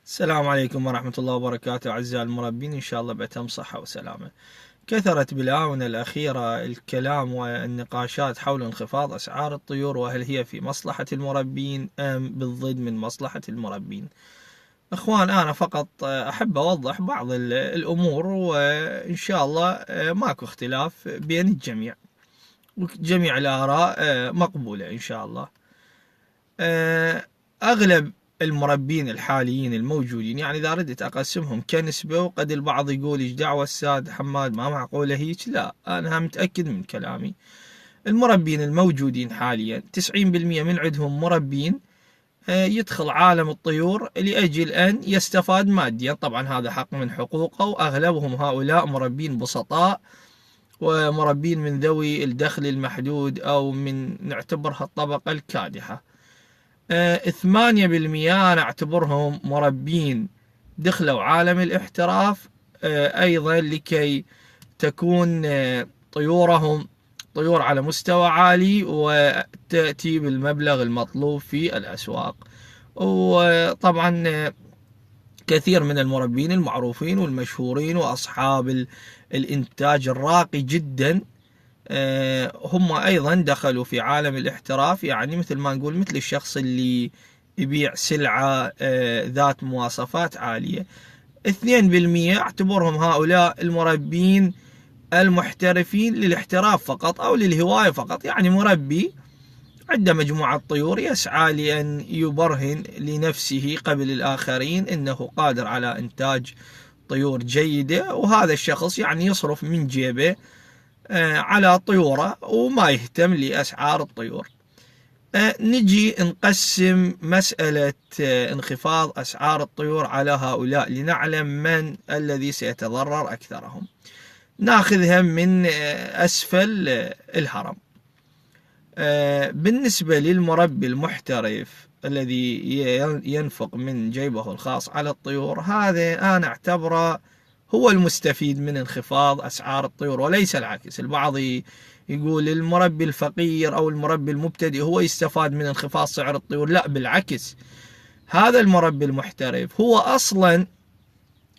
السلام عليكم ورحمة الله وبركاته أعزائي المربين، إن شاء الله بأتم صحة وسلامة. كثرت بالآونة الأخيرة الكلام والنقاشات حول انخفاض أسعار الطيور، وهل هي في مصلحة المربين أم بالضد من مصلحة المربين؟ أخوان، أنا فقط أحب أوضح بعض الأمور، وإن شاء الله ماكو اختلاف بين الجميع، وجميع الآراء مقبولة إن شاء الله. أغلب المربين الحاليين الموجودين، يعني إذا ردت أقسمهم كنسبة، وقد البعض يقول إيش دعوة الساد حماد، ما معقولة هيك. لا، أنا متأكد من كلامي. المربين الموجودين حاليا 90% من عندهم مربين يدخل عالم الطيور لأجل أن يستفاد ماديا، طبعا هذا حق من حقوقه، وأغلبهم هؤلاء مربين بسطاء ومربين من ذوي الدخل المحدود أو من نعتبرها الطبقة الكادحة. 8% أنا أعتبرهم مربين دخلوا عالم الاحتراف، أيضا لكي تكون طيورهم طيور على مستوى عالي وتأتي بالمبلغ المطلوب في الأسواق. وطبعا كثير من المربين المعروفين والمشهورين وأصحاب الإنتاج الراقي جدا هم أيضا دخلوا في عالم الاحتراف، يعني مثل ما نقول مثل الشخص اللي يبيع سلعة ذات مواصفات عالية. 2% أعتبرهم هؤلاء المربين المحترفين للاحتراف فقط أو للهواية فقط، يعني مربي عنده مجموعة طيور يسعى لأن يبرهن لنفسه قبل الآخرين أنه قادر على إنتاج طيور جيدة، وهذا الشخص يعني يصرف من جيبه على طيوره وما يهتم لأسعار الطيور. نجي نقسم مسألة انخفاض أسعار الطيور على هؤلاء لنعلم من الذي سيتضرر أكثرهم. ناخذها من أسفل الهرم. بالنسبة للمربي المحترف الذي ينفق من جيبه الخاص على الطيور، هذا أنا أعتبره هو المستفيد من انخفاض أسعار الطيور وليس العكس. البعض يقول المربي الفقير أو المربي المبتدئ هو يستفاد من انخفاض سعر الطيور، لا بالعكس. هذا المربي المحترف هو أصلا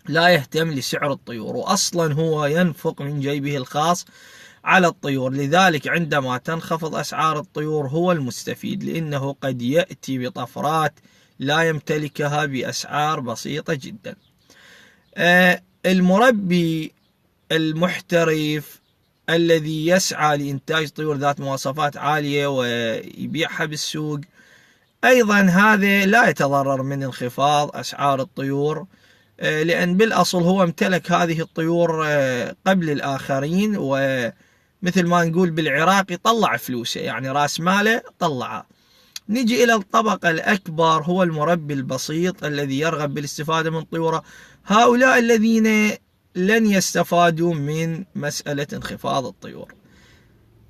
لا يهتم لسعر الطيور، وأصلا هو ينفق من جيبه الخاص على الطيور، لذلك عندما تنخفض أسعار الطيور هو المستفيد، لأنه قد يأتي بطفرات لا يمتلكها بأسعار بسيطة جدا. المربي المحترف الذي يسعى لإنتاج طيور ذات مواصفات عالية ويبيعها بالسوق، أيضا هذا لا يتضرر من انخفاض أسعار الطيور، لأن بالأصل هو امتلك هذه الطيور قبل الآخرين، ومثل ما نقول بالعراق يطلع فلوسه، يعني راس ماله طلعه. نجي إلى الطبقة الأكبر، هو المربي البسيط الذي يرغب بالاستفادة من طيوره. هؤلاء الذين لن يستفادوا من مسألة انخفاض الطيور.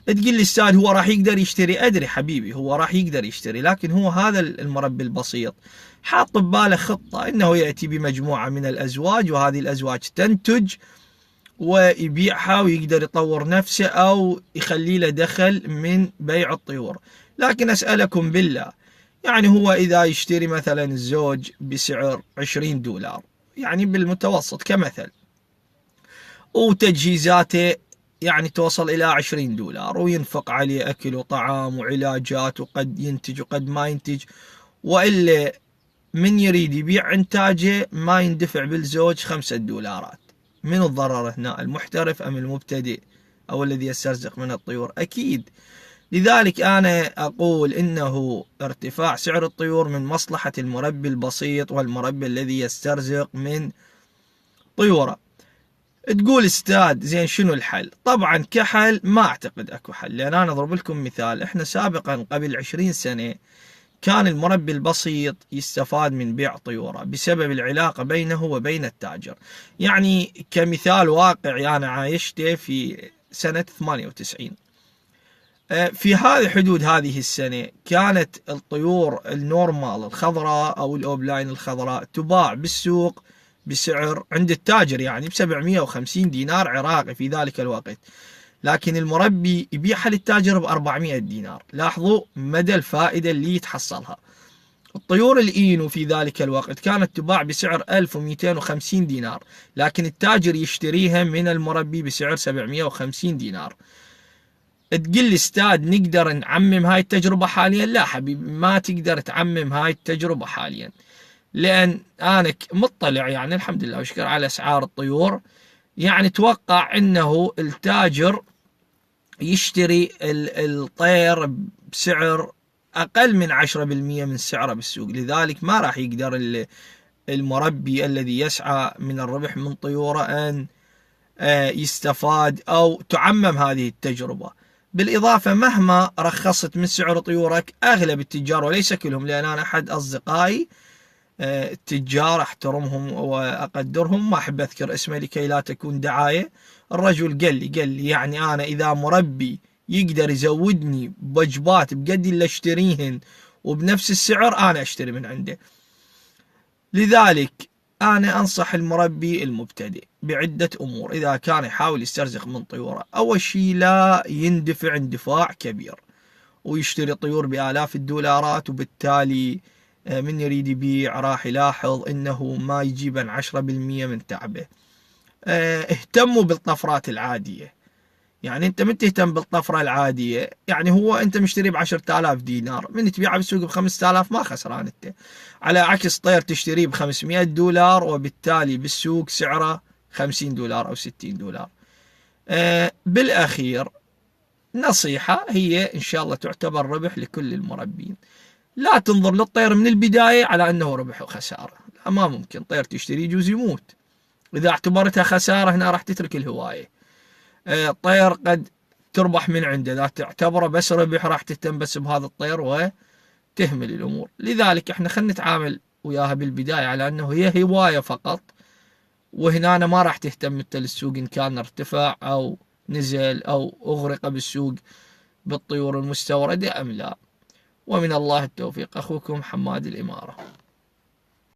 تقول لي استاذ هو راح يقدر يشتري، أدري حبيبي هو راح يقدر يشتري، لكن هو هذا المربي البسيط حاط بباله خطة أنه يأتي بمجموعة من الأزواج، وهذه الأزواج تنتج ويبيعها ويقدر يطور نفسه أو يخلي له دخل من بيع الطيور. لكن أسألكم بالله، يعني هو إذا يشتري مثلا الزوج بسعر $20، يعني بالمتوسط كمثل، وتجهيزاته يعني توصل إلى $20، وينفق عليه أكل وطعام وعلاجات، وقد ينتج وقد ما ينتج، وإلا من يريد يبيع إنتاجه ما يندفع بالزوج $5. من الضرر هنا، المحترف أم المبتدئ أو الذي يسترزق من الطيور؟ أكيد. لذلك أنا أقول إنه ارتفاع سعر الطيور من مصلحة المربي البسيط والمربي الذي يسترزق من طيوره. تقول استاذ زين شنو الحل؟ طبعا كحل ما أعتقد أكو حل، لأن أنا أضرب لكم مثال. إحنا سابقا قبل 20 سنة كان المربي البسيط يستفاد من بيع طيوره بسبب العلاقة بينه وبين التاجر. يعني كمثال واقعي أنا عايشته في سنة 98، في هذه حدود هذه السنة كانت الطيور النورمال الخضراء أو الأوبلاين الخضراء تباع بالسوق بسعر عند التاجر يعني ب$750 عراقي في ذلك الوقت، لكن المربي يبيعها للتاجر ب$400. لاحظوا مدى الفائدة اللي يتحصلها. الطيور الإينو في ذلك الوقت كانت تباع بسعر 1250 دينار، لكن التاجر يشتريها من المربي بسعر 750 دينار. تقول لي استاذ نقدر نعمم هاي التجربة حاليا؟ لا حبيبي، ما تقدر تعمم هاي التجربة حاليا، لأن أنا مطلع يعني الحمد لله وشكر على أسعار الطيور. يعني توقع أنه التاجر يشتري الطير بسعر أقل من 10% من سعره بالسوق، لذلك ما راح يقدر المربي الذي يسعى من الربح من طيوره أن يستفاد أو تعمم هذه التجربة. بالإضافة مهما رخصت من سعر طيورك، أغلب التجار وليس كلهم، لأن أنا أحد أصدقائي التجار أحترمهم وأقدرهم، ما أحب أذكر اسمه لكي لا تكون دعاية. الرجل قال لي يعني أنا إذا مربي يقدر يزودني بوجبات بقد اللي أشتريهن وبنفس السعر، أنا أشتري من عنده. لذلك أنا أنصح المربي المبتدئ بعدة أمور إذا كان يحاول يسترزق من طيوره. أول شيء لا يندفع اندفاع كبير ويشتري طيور بآلاف الدولارات، وبالتالي من يريد يبيع راح يلاحظ انه ما يجيب 10% من تعبه. اهتموا بالطفرات العادية، يعني انت من تهتم بالطفرة العادية، يعني هو انت مشتري ب10,000 دينار، من تبيعه بالسوق ب5,000 ما خسران انت، على عكس طير تشتريه ب500 دولار وبالتالي بالسوق سعره 50 دولار او 60 دولار. بالاخير نصيحة هي ان شاء الله تعتبر ربح لكل المربين، لا تنظر للطير من البداية على أنه ربح وخسارة، لا ما ممكن. طير تشتري يجوز يموت، إذا اعتبرتها خسارة هنا راح تترك الهواية. طير قد تربح من عنده، إذا تعتبره بس ربح راح تهتم بس بهذا الطير وتهمل الأمور. لذلك احنا خلينا نتعامل وياها بالبداية على أنه هي هواية فقط، وهنا أنا ما راح تهتم مثل السوق إن كان ارتفع أو نزل أو أغرق بالسوق بالطيور المستوردة أم لا. ومن الله التوفيق. أخوكم حماد الإمارة.